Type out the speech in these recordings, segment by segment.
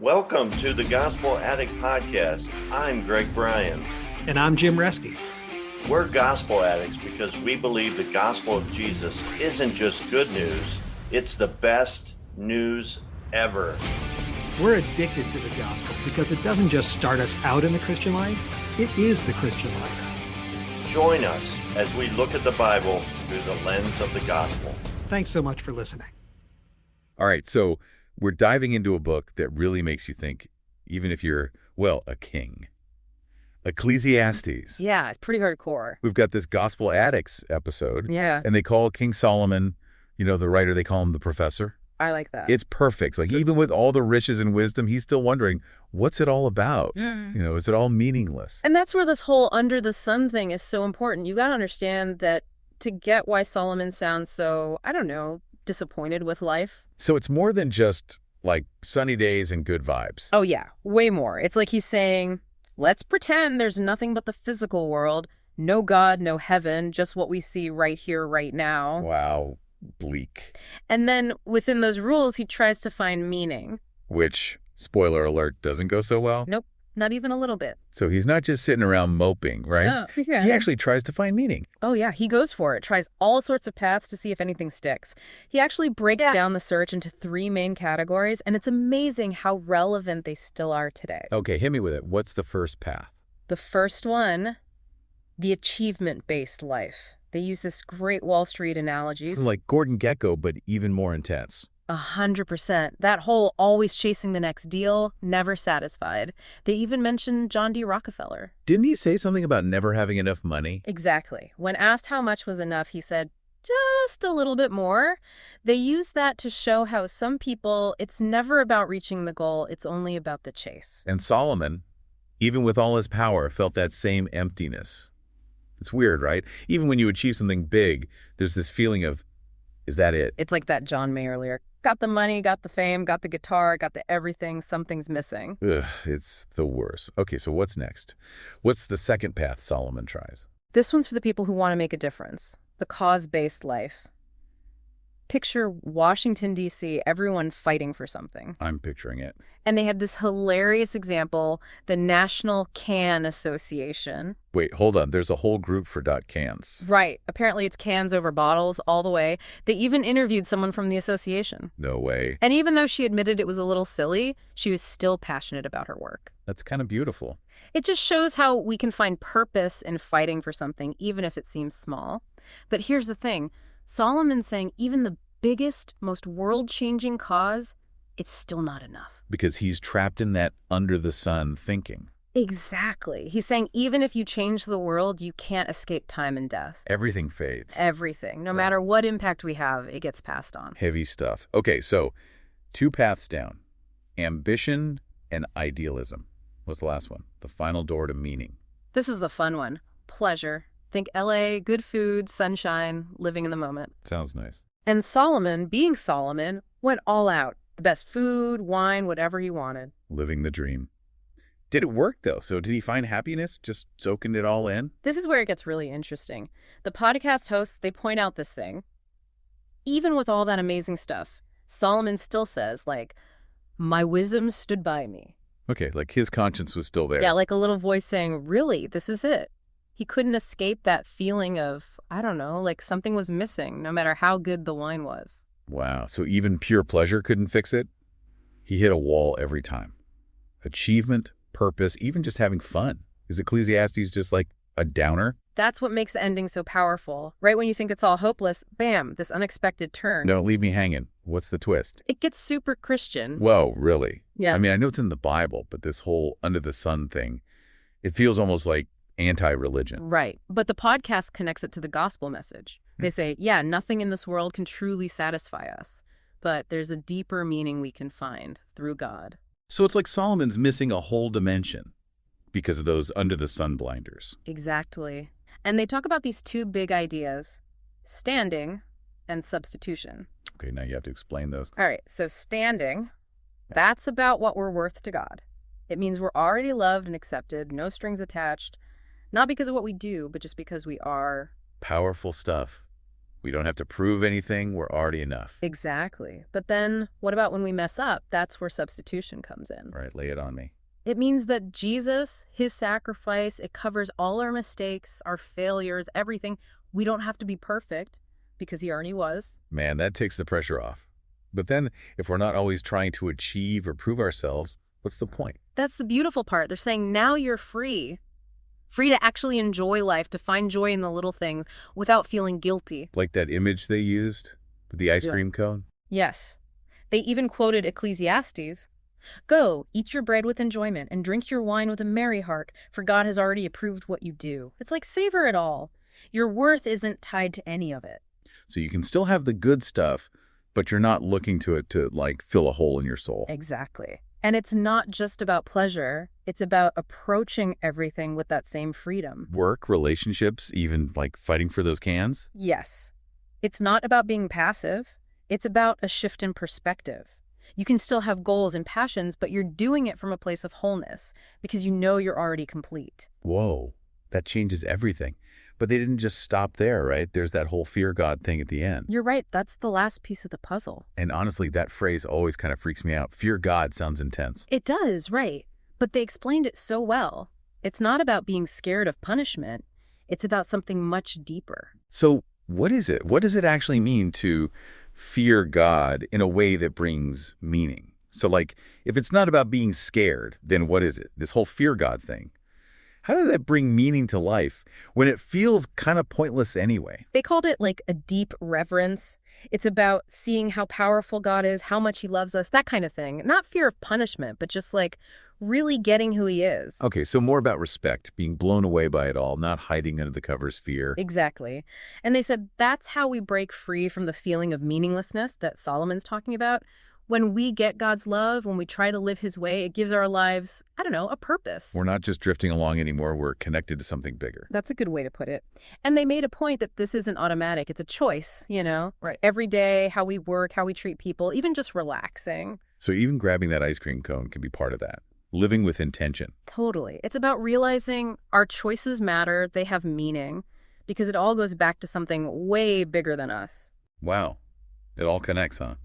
Welcome to the Gospel Addict Podcast. I'm Greg Bryan. And I'm Jim Reski. We're gospel addicts because we believe the gospel of Jesus isn't just good news, it's the best news ever. We're addicted to the gospel because it doesn't just start us out in the Christian life, it is the Christian life. Join us as we look at the Bible through the lens of the gospel. Thanks so much for listening. All right, so we're diving into a book that really makes you think, even if you're, well, a king. Ecclesiastes. Yeah, it's pretty hardcore. We've got this Gospel Addicts episode. Yeah. And they call King Solomon, the writer, they call him the professor. I like that. It's perfect. Like, even with all the riches and wisdom, he's still wondering, what's it all about? Is it all meaningless? And that's where this whole under the sun thing is so important. You got to understand that to get why Solomon sounds so, disappointed with life. So it's more than just, like, sunny days and good vibes. Oh, yeah. Way more. It's like he's saying, let's pretend there's nothing but the physical world. No God, no heaven, just what we see right here, right now. Wow. Bleak. And then within those rules, he tries to find meaning. Which, spoiler alert, doesn't go so well. Nope. Not even a little bit. So he's not just sitting around moping, right? Yeah. He actually tries to find meaning. Oh, yeah. He goes for it. Tries all sorts of paths to see if anything sticks. He actually breaks down the search into 3 main categories, and it's amazing how relevant they still are today. Okay, hit me with it. What's the first path? The first one, the achievement-based life. They use this great Wall Street analogy. Like Gordon Gekko, but even more intense. 100%. That whole always chasing the next deal, never satisfied. They even mentioned John D. Rockefeller. Didn't he say something about never having enough money? Exactly. When asked how much was enough, he said, just a little bit more. They use that to show how some people, it's never about reaching the goal, it's only about the chase. And Solomon, even with all his power, felt that same emptiness. It's weird, right? Even when you achieve something big, there's this feeling of, is that it? It's like that John Mayer lyric. Got the money, got the fame, got the guitar, got the everything, something's missing. Ugh, it's the worst. Okay, so what's next? What's the second path Solomon tries? This one's for the people who want to make a difference. The cause-based life. Picture Washington, D.C., everyone fighting for something. I'm picturing it. And they had this hilarious example, the National Can Association. Wait, hold on. There's a whole group for .cans. Right. Apparently it's cans over bottles all the way. They even interviewed someone from the association. No way. And even though she admitted it was a little silly, she was still passionate about her work. That's kind of beautiful. It just shows how we can find purpose in fighting for something, even if it seems small. But here's the thing. Solomon's saying even the biggest, most world-changing cause, it's still not enough. Because he's trapped in that under-the-sun thinking. Exactly. He's saying even if you change the world, you can't escape time and death. Everything fades. Everything. No matter what impact we have, it gets passed on. Heavy stuff. Okay, so 2 paths down. Ambition and idealism. What's the last one? The final door to meaning. This is the fun one. Pleasure. Think LA, good food, sunshine, living in the moment. Sounds nice. And Solomon, being Solomon, went all out. The best food, wine, whatever he wanted. Living the dream. Did it work, though? So did he find happiness just soaking it all in? This is where it gets really interesting. The podcast hosts, they point out this thing. Even with all that amazing stuff, Solomon still says, my wisdom stood by me. Okay, like his conscience was still there. Yeah, like a little voice saying, really, this is it. He couldn't escape that feeling of, like something was missing, no matter how good the wine was. Wow, so even pure pleasure couldn't fix it? He hit a wall every time. Achievement, purpose, even just having fun. Is Ecclesiastes just like a downer? That's what makes the ending so powerful. Right when you think it's all hopeless, bam, this unexpected turn. Don't leave me hanging. What's the twist? It gets super Christian. Whoa, really? Yeah. I mean, I know it's in the Bible, but this whole under the sun thing, it feels almost like anti-religion. Right. But the podcast connects it to the gospel message. They say, yeah, nothing in this world can truly satisfy us, but there's a deeper meaning we can find through God. So it's like Solomon's missing a whole dimension because of those under the sun blinders. Exactly. And they talk about these 2 big ideas, standing and substitution. Okay, now you have to explain those. All right, so standing, that's about what we're worth to God. It means we're already loved and accepted, no strings attached, not because of what we do, but just because we are. Powerful stuff. We don't have to prove anything. We're already enough. Exactly. But then what about when we mess up? That's where substitution comes in. All right, lay it on me. It means that Jesus, his sacrifice, it covers all our mistakes, our failures, everything. We don't have to be perfect because he already was. Man, that takes the pressure off. But then if we're not always trying to achieve or prove ourselves, what's the point? That's the beautiful part. They're saying now you're free. Free to actually enjoy life, to find joy in the little things without feeling guilty. Like that image they used with the ice cream cone? Yes. They even quoted Ecclesiastes. Go, eat your bread with enjoyment and drink your wine with a merry heart, for God has already approved what you do. It's like savor it all. Your worth isn't tied to any of it. So you can still have the good stuff, but you're not looking to it to like fill a hole in your soul. Exactly. And it's not just about pleasure. It's about approaching everything with that same freedom. Work, relationships, even like fighting for those cans? Yes. It's not about being passive. It's about a shift in perspective. You can still have goals and passions, but you're doing it from a place of wholeness because you know you're already complete. Whoa, that changes everything. But they didn't just stop there, right? There's that whole fear God thing at the end. You're right. That's the last piece of the puzzle. And honestly, that phrase always kind of freaks me out. Fear God sounds intense. It does, right. But they explained it so well. It's not about being scared of punishment. It's about something much deeper. So what is it? What does it actually mean to fear God in a way that brings meaning? So like, if it's not about being scared, then what is it? This whole fear God thing. How does that bring meaning to life when it feels kind of pointless anyway? They called it like a deep reverence. It's about seeing how powerful God is, how much he loves us, that kind of thing. Not fear of punishment, but just like really getting who he is. Okay, so more about respect, being blown away by it all, not hiding under the covers fear. Exactly. And they said that's how we break free from the feeling of meaninglessness that Solomon's talking about. When we get God's love, when we try to live his way, it gives our lives, I don't know, a purpose. We're not just drifting along anymore. We're connected to something bigger. That's a good way to put it. And they made a point that this isn't automatic. It's a choice, you know? Right. Every day, how we work, how we treat people, even just relaxing. So even grabbing that ice cream cone can be part of that. Living with intention. Totally. It's about realizing our choices matter, they have meaning, because it all goes back to something way bigger than us. Wow. It all connects, huh?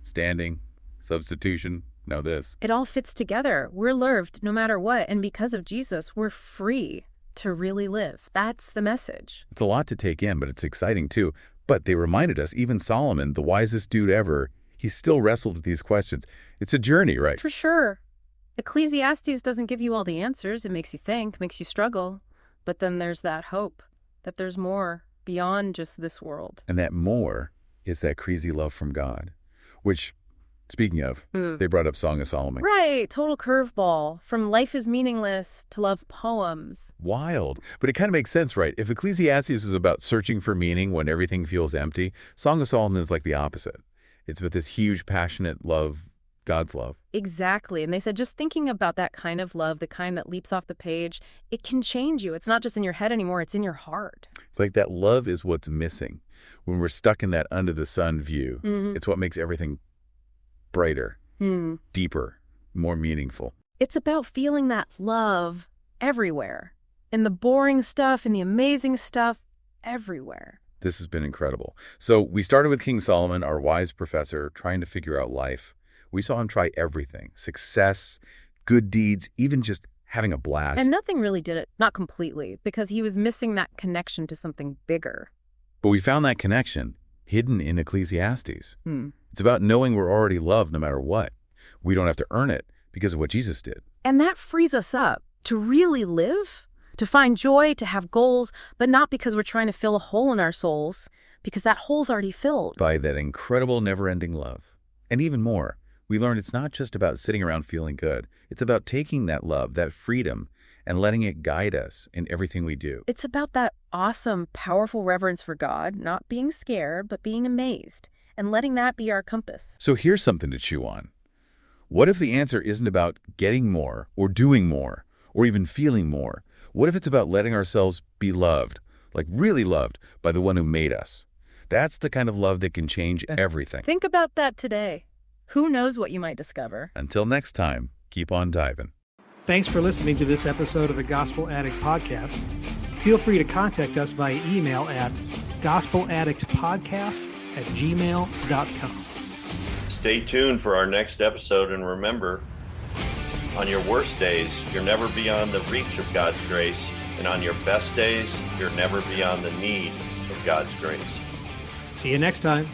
Standing, substitution, now this. It all fits together. We're loved no matter what, and because of Jesus, we're free to really live. That's the message. It's a lot to take in, but it's exciting too. But they reminded us, even Solomon, the wisest dude ever, he still wrestled with these questions. It's a journey, right? For sure. Ecclesiastes doesn't give you all the answers. It makes you think, makes you struggle. But then there's that hope that there's more beyond just this world. And that more is that crazy love from God, which, speaking of, they brought up Song of Solomon. Right, total curveball. From life is meaningless to love poems. Wild. But it kind of makes sense, right? If Ecclesiastes is about searching for meaning when everything feels empty, Song of Solomon is like the opposite. It's with this huge, passionate love, God's love. Exactly. And they said just thinking about that kind of love, the kind that leaps off the page, it can change you. It's not just in your head anymore, it's in your heart. It's like that love is what's missing. When we're stuck in that under the sun view, it's what makes everything brighter, deeper, more meaningful. It's about feeling that love everywhere. In the boring stuff, in the amazing stuff, everywhere. This has been incredible. So we started with King Solomon, our wise professor, trying to figure out life. We saw him try everything, success, good deeds, even just having a blast. And nothing really did it, not completely, because he was missing that connection to something bigger. But we found that connection hidden in Ecclesiastes. It's about knowing we're already loved no matter what. We don't have to earn it because of what Jesus did. And that frees us up to really live, to find joy, to have goals, but not because we're trying to fill a hole in our souls, because that hole's already filled. By that incredible never-ending love. And even more, we learned it's not just about sitting around feeling good. It's about taking that love, that freedom, and letting it guide us in everything we do. It's about that awesome, powerful reverence for God, not being scared, but being amazed, and letting that be our compass. So here's something to chew on. What if the answer isn't about getting more, or doing more, or even feeling more? What if it's about letting ourselves be loved, like really loved, by the one who made us? That's the kind of love that can change everything. Think about that today. Who knows what you might discover? Until next time, keep on diving. Thanks for listening to this episode of the Gospel Addict podcast. Feel free to contact us via email at gospeladdictpodcast@gmail.com. Stay tuned for our next episode, and remember, on your worst days, you're never beyond the reach of God's grace, and on your best days, you're never beyond the need of God's grace. See you next time.